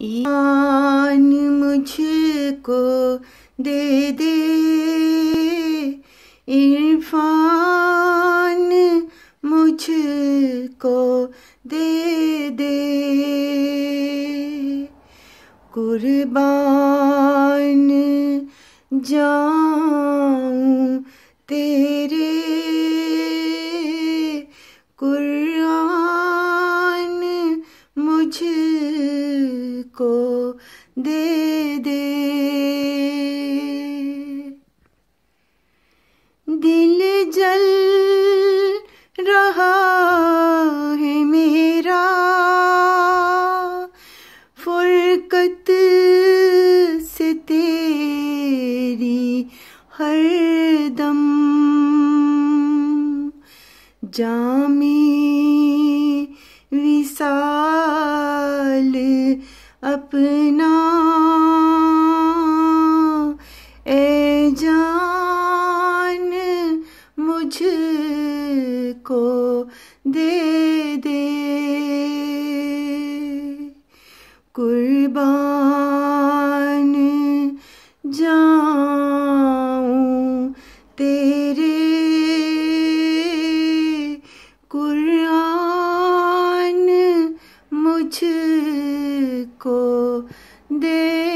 ईमान मुझको दे दे, इरफान मुझको दे दे, कुर्बान जाऊं तेरे कुरान मुझको दे दे। दिल जल रहा है मेरा, फुरकत से तेरी हरदम, जामी विसाल अपना ए जान मुझको दे दे, कुर्बान जाऊं तेरे कुरान मुझको दे